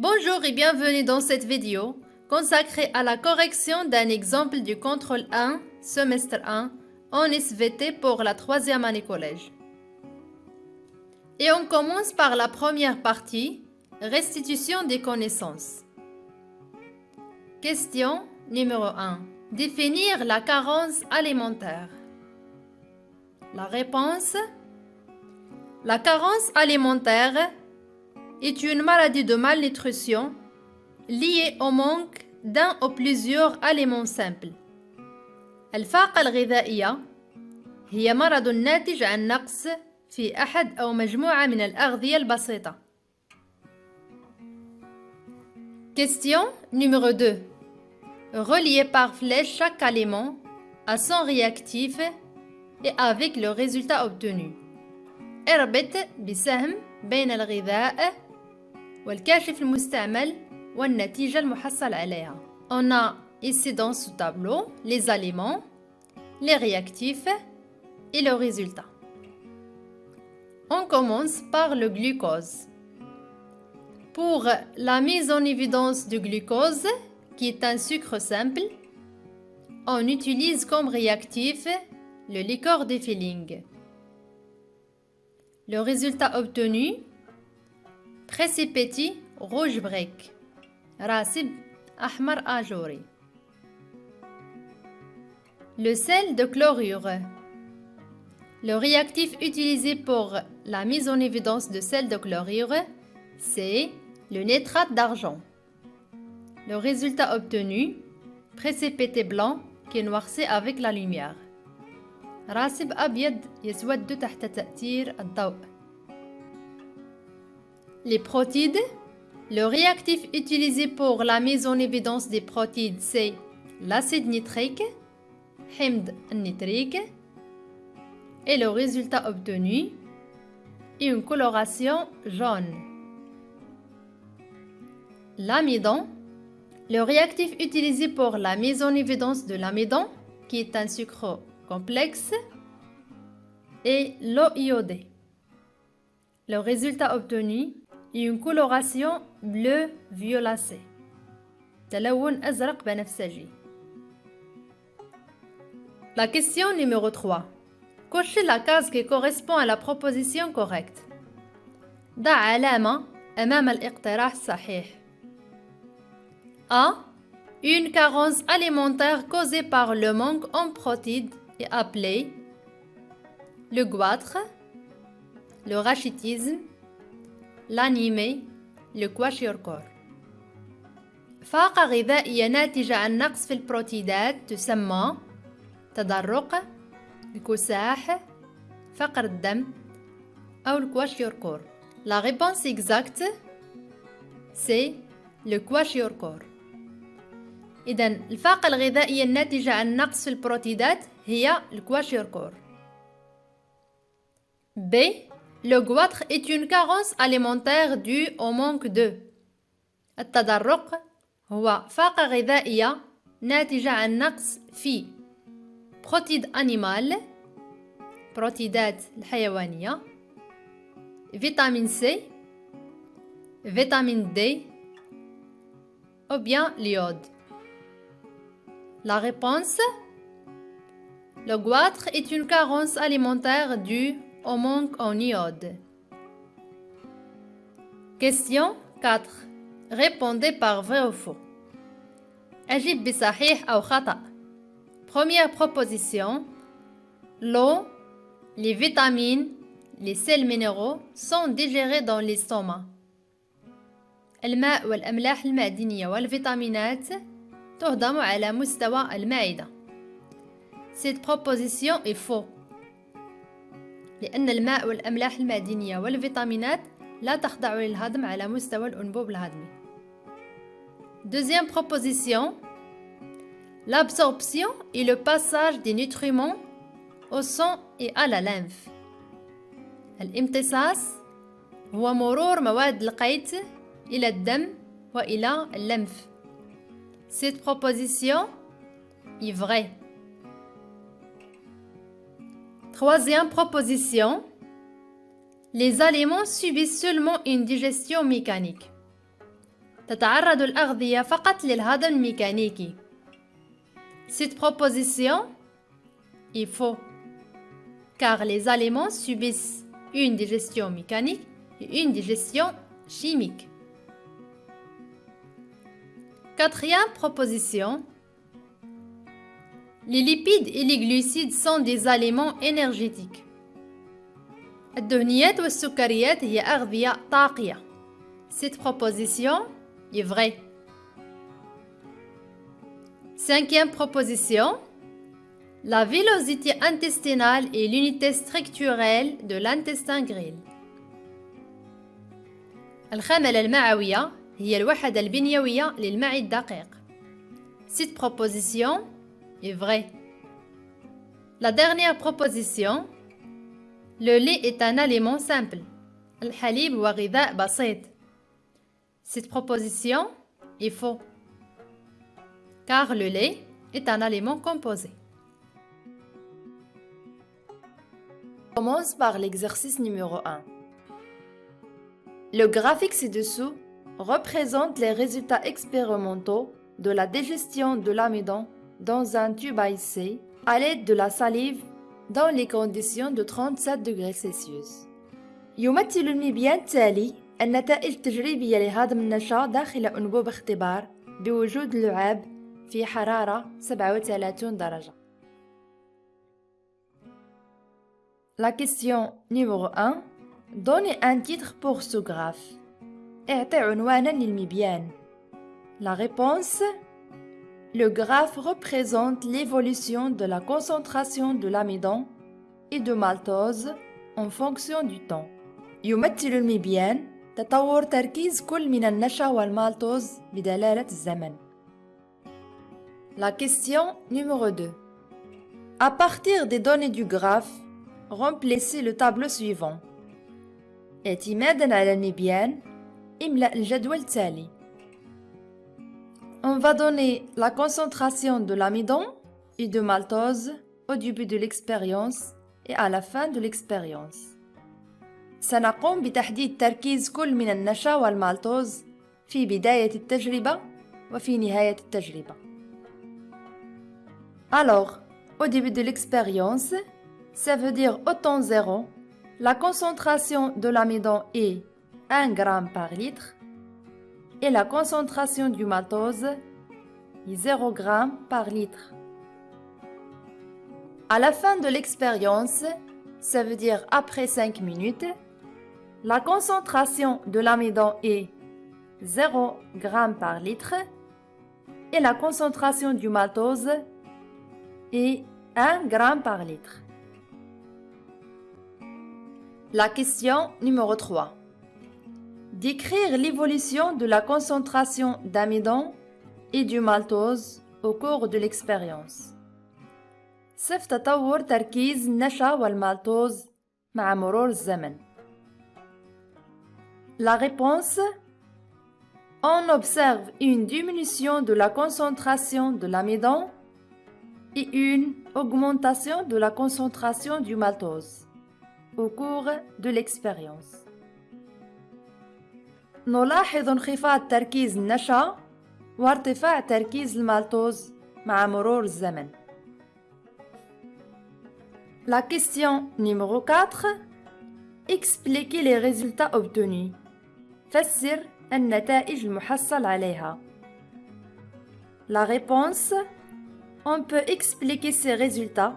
Bonjour et bienvenue dans cette vidéo consacrée à la correction d'un exemple du contrôle 1, semestre 1, en SVT pour la 3e année collège. Et on commence par la première partie, restitution des connaissances. Question numéro 1. Définir la carence alimentaire. La réponse: la carence alimentaire est une maladie de malnutrition liée au manque d'un ou plusieurs aliments simples. الفاقة الغذائية هي مرض ناتج عن نقص في أحد أو مجموعة من الأغذية البسيطة. Question numéro 2. Reliez par flèche chaque aliment à son réactif et avec le résultat obtenu. اربط بسهم بين الغذاء والكاشف المستعمل والنتيجة المحصل عليها. On a ici dans ce tableau les aliments, les réactifs et le résultat. On commence par le glucose. Pour la mise en évidence du glucose, qui est un sucre simple, on utilise comme réactif le liqueur de Fehling. Le résultat obtenu: précipité rouge break, rasib ahmar ajouri. Le sel de chlorure. Le réactif utilisé pour la mise en évidence de sel de chlorure, c'est le nitrate d'argent. Le résultat obtenu: précipité blanc qui noircit avec la lumière. راسب أبيض يسود تحت تأثير الضوء. Les protides. Le réactif utilisé pour la mise en évidence des protides, c'est l'acide nitrique, حمض النيتريك, et le résultat obtenu: une coloration jaune. L'amidon. Le réactif utilisé pour la mise en évidence de l'amidon, qui est un sucre complexe, et l'eau iodée. Le résultat obtenu: une coloration bleu violacé. تلون أزرق بنفسجي. La question numéro 3. Cochez la case qui correspond à la proposition correcte. ضع علامة أمام الاقتراح الصحيح. A. Une carence alimentaire causée par le manque en protides est appelée le goitre, le rachitisme, l'anémie, le kwashiorkor. فاقة غذائية ناتجة عن نقص في البروتيدات تسمى تدرق، الكساح، فقر الدم أو الكواشيوركور. La réponse exacte, c'est le kwashiorkor. إذن الفاقة الغذائية الناتجة عن نقص في البروتيدات هي الكواشيوركور. B. Le goitre est une carence alimentaire due au manque de. التدرق هو فاقة غذائية ناتجة عن نقص في بروتيد أنيمال، بروتيدات الحيوانية، فيتامين سي، فيتامين دي ou bien l'iode. La réponse: le goitre est une carence alimentaire due au manque en iode. Question 4. Répondez par vrai ou faux. أجب بصحيح أو خطأ. Première proposition: l'eau, les vitamines, les sels minéraux sont digérés dans l'estomac. الماء والأملاح المعدنية والفيتامينات تهضم على مستوى المعدة. Cette proposition est faux. لأن الماء والأملاح المعدنية والفيتامينات لا تخضع للهضم على مستوى الأنبوب الهضمي. Deuxième proposition: l'absorption et le passage des nutriments au sang et à la lymphe. الامتصاص هو مرور مواد القيت إلى الدم وإلى الليمف. Cette proposition est vraie. Troisième proposition: les aliments subissent seulement une digestion mécanique. تتعرض الأغذية فقط للهضم الميكانيكي. Cette proposition est faux, car les aliments subissent une digestion mécanique et une digestion chimique. Quatrième proposition, les lipides et les glucides sont des aliments énergétiques. الدهنيات والسكريات هي أغذية طاقية. Cette proposition est vraie. Cinquième proposition, la villosité intestinale est l'unité structurelle de l'intestin grêle. الخملة المعوية هي الوحدة البنيوية للمعي الدقيق. Cette proposition est vraie. La dernière proposition, le lait est un aliment simple. الحليب هو غذاء بسيط. Cette proposition est faux, car le lait est un aliment composé. On commence par l'exercice numéro 1. Le graphique ci-dessous représente les résultats expérimentaux de la digestion de l'amidon dans un tube à essai à l'aide de la salive dans les conditions de 37 degrés Celsius. يمثل المبيان التالي النتائج التجريبية لهضم النشا داخل أنبوب اختبار بوجود اللعاب في حرارة 37 درجة. La question numéro 1. Donnez un titre pour ce graphe. اعطي عنوانا للمبيان. La réponse. Le graphe représente l'évolution de la concentration de l'amidon et de maltose en fonction du temps. يمثل المبيان تطور تركيز كل من النشا والمالتوز بدلالة الزمن. La question numéro 2. À partir des données du graphe, remplissez le tableau suivant. اعتمادا على المبيان املأ الجدول التالي. On va donner la concentration de l'amidon et de maltose au début de l'expérience et à la fin de l'expérience. سنقوم بتحديد تركيز كل من النشا والمالتوز في بداية التجربة وفي نهاية التجربة. Alors, au début de l'expérience, ça veut dire au temps zéro, la concentration de l'amidon est 1 g par litre et la concentration du maltose est 0 g par litre. À la fin de l'expérience, ça veut dire après 5 minutes, la concentration de l'amidon est 0 g par litre et la concentration du maltose est 1 g par litre. La question numéro 3. Décrire l'évolution de la concentration d'amidon et du maltose au cours de l'expérience. صف تطور تركيز النشا والمالتوز مع مرور الزمن. La réponse. On observe une diminution de la concentration de l'amidon et une augmentation de la concentration du maltose au cours de l'expérience. نلاحظ انخفاض تركيز النشا وارتفاع تركيز المالتوز مع مرور الزمن. La question numéro 4. Expliquez les résultats obtenus. فسر النتائج المحصل عليها. La réponse. On peut expliquer ces résultats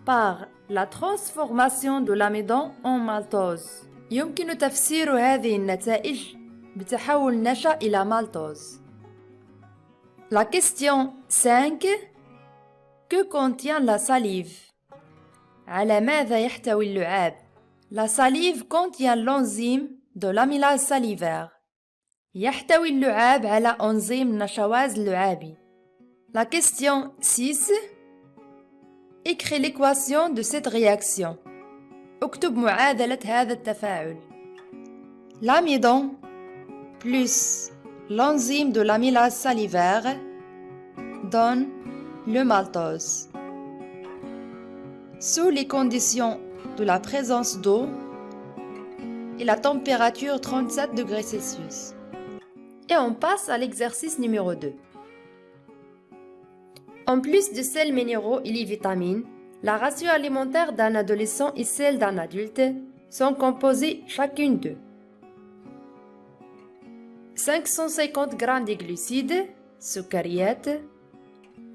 par la transformation de l'amidon en maltose. يمكن تفسير هذه النتائج بتحول النشا إلى maltose. La question 5. Que contient la salive? على ماذا يحتوي اللعاب؟ La salive contient l'enzyme de l'amylase salivaire. يحتوي اللعاب على أنظيم النشواز اللعابي. La question 6. Écris l'équation de cette réaction. اكتب معادلة هذا التفاعل. L'amidon plus l'enzyme de l'amylase salivaire donne le maltose. Sous les conditions de la présence d'eau et la température 37 degrés Celsius. Et on passe à l'exercice numéro 2. En plus de sels minéraux et les vitamines, la ration alimentaire d'un adolescent et celle d'un adulte sont composées chacune de 550 g de glucides, sucariates,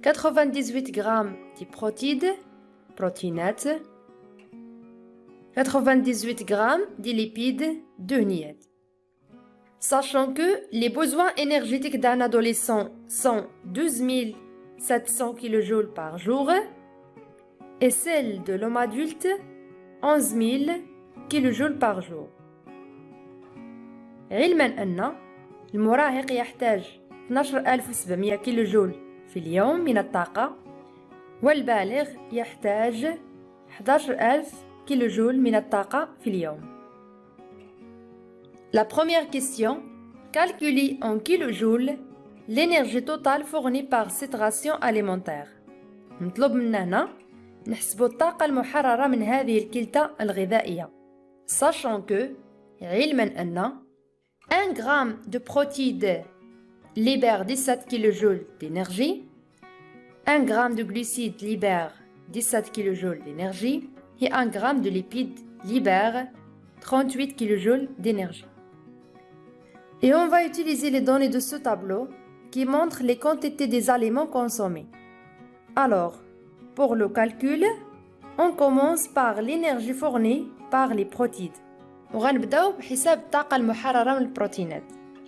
98 g de protides, protéinates, 98 g de lipides, dehniètes. Sachant que les besoins énergétiques d'un adolescent sont 12 700 kJ par jour et celle de l'homme adulte 11 000 kJ par jour. علما أن المراهق يحتاج 12700 كيلو جول في اليوم من الطاقة والبالغ يحتاج 11000 كيلو جول من الطاقة في اليوم. La première question, calculer en kilojoules l'énergie totale fournie par cette ration alimentaire. نطلب منا هنا نحسبوا الطاقة المحررة من هذه الكلتة الغذائية. Sachant que علما أن 1 gramme de protides libère 17 kJ d'énergie, 1 gramme de glucides libère 17 kJ d'énergie et 1 gramme de lipides libère 38 kJ d'énergie. Et on va utiliser les données de ce tableau qui montrent les quantités des aliments consommés. Alors, pour le calcul, on commence par l'énergie fournie par les protides. وغنبداو بحساب الطاقة المحررة من البروتينات.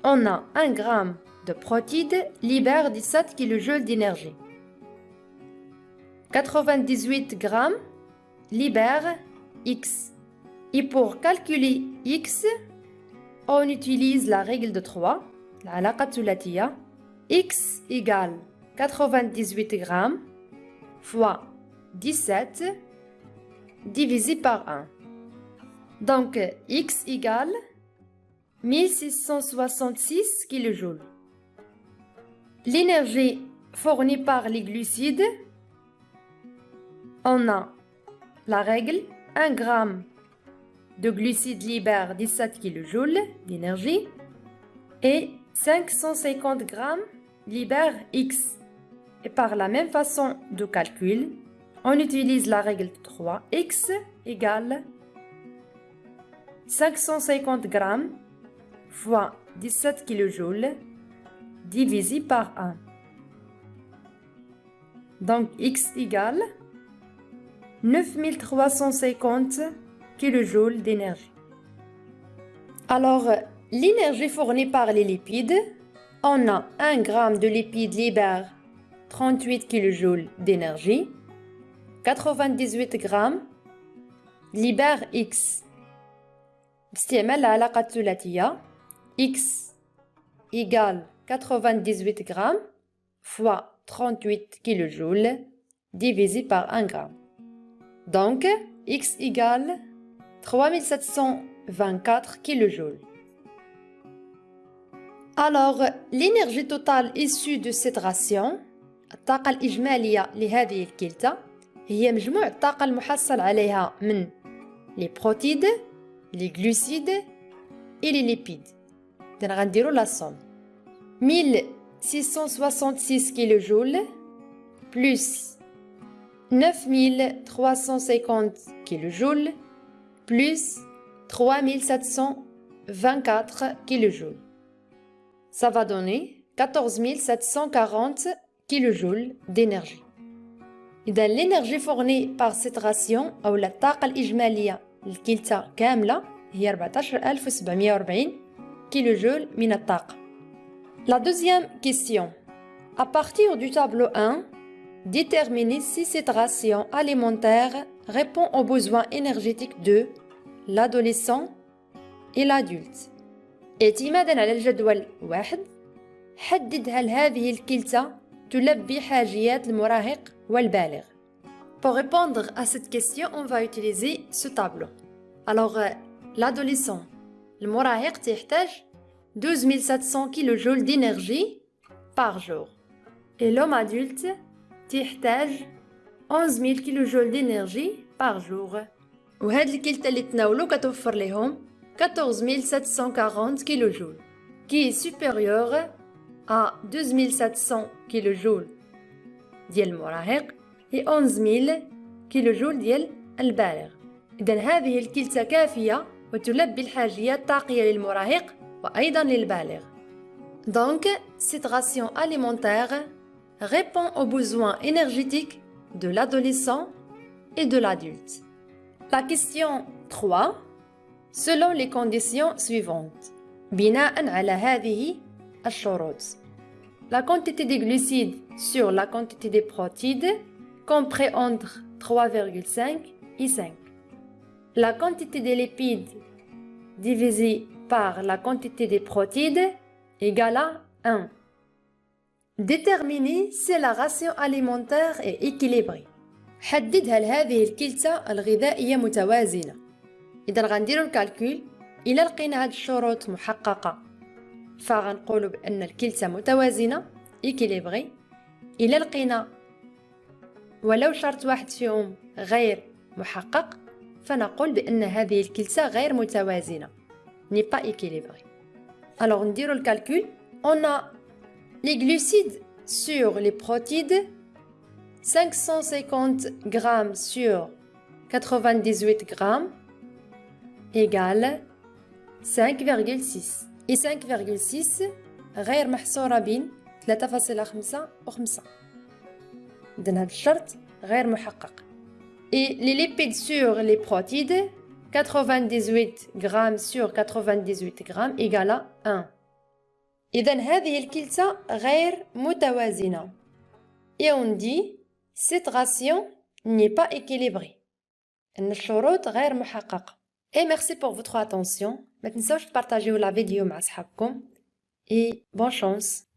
On a 1 gramme de protides libère 17 kJ d'énergie. 98 grammes libère X. Et pour calculer X, on utilise la règle de 3, la علاقة الثلاثية. X égale 98 grammes fois 17 divisé par 1. Donc, X égale 1666 kJ. L'énergie fournie par les glucides, on a la règle, 1 gramme de glucides libère 17 kJ d'énergie et 550 grammes libère X. Et par la même façon de calcul, on utilise la règle 3, X égale 550 grammes fois 17 kJ divisé par 1. Donc X égale 9350 kJ d'énergie. Alors, l'énergie fournie par les lipides, on a 1 gramme de lipides libère 38 kJ d'énergie, 98 grammes libère X. باستعمال العلاقة الثلاثية X égale 98 grammes fois 38 kJ divisé par 1 gramme. Donc, X égale 3724 kJ. Alors, l'énergie totale issue de cette ration, الطاقة الإجمالية لهذه الكلتة، هي مجموع الطاقة المحصل عليها من les protides, les glucides et les lipides. Donc, غنديرو la somme. 1666 kJ plus 9350 kJ plus 3724 kJ. Ça va donner 14 740 kJ d'énergie. إذا l'énergie fournie par cette ration أو الطاقة الإجمالية للكلتة كاملة هي 14740 kJ من الطاقة. La deuxième question. À partir du tableau 1, déterminez si cette ration alimentaire répond aux besoins énergétiques de l'adolescent et l'adulte. اعتمادا على الجدول 1 حدد هل هذه الكلتة تلبي حاجيات المراهق والبالغ. Pour répondre à cette question, on va utiliser ce tableau. Alors, l'adolescent, المراهق تحتاج 12 700 kJ d'énergie par jour. Et l'homme adulte تحتاج 11 000 kJ d'énergie par jour. وهاد الكلتة اللي تناولوا كتوفر لهم 14 740 kJ. qui est supérieur à 2700 kJ ديال المراهق et 11000 kJ ديال البالغ. إذن هذه الكلتا كافية وتلبي الحاجيات الطاقية للمراهق وأيضا للبالغ. Donc, cette ration alimentaire répond aux besoins énergétiques de l'adolescent et de l'adulte. La question 3. Selon les conditions suivantes. بناء على هذه الشروط. La quantité des glucides sur la quantité des protides compris entre 3,5 et 5. La quantité des lipides divisée par la quantité des protides égale à 1. Déterminer si la ration alimentaire est équilibrée. حدد هل هذه الكلتا الغذائية متوازنة. إذا غنديرو الكالكول إلا لقينا هاد الشروط محققة فغنقولوا بأن الكلتا متوازنة إكيليبغي. إلا لقينا ولو شرط واحد فيهم غير محقق فنقول بأن هذه الكلتا غير متوازنة n'est pas équilibrée. Alors نديرو الكالكول. On a les glucides sur les protides 550 grammes sur 98 grammes égale 5,6 et 5,6 غير محصورة بين 3,5 و 5. إذن هذا الشرط غير محقق. Et les lipides sur les protides 98 grammes sur 98 grammes égale à 1. إذن هذه الكلتا غير متوازنة. Et on dit cette ration n'est pas équilibrée. إن الشروط غير محققة. Et merci pour votre attention. ما تنسوش تبارطاجيو لا فيديو مع صحابكم. Et bonne chance.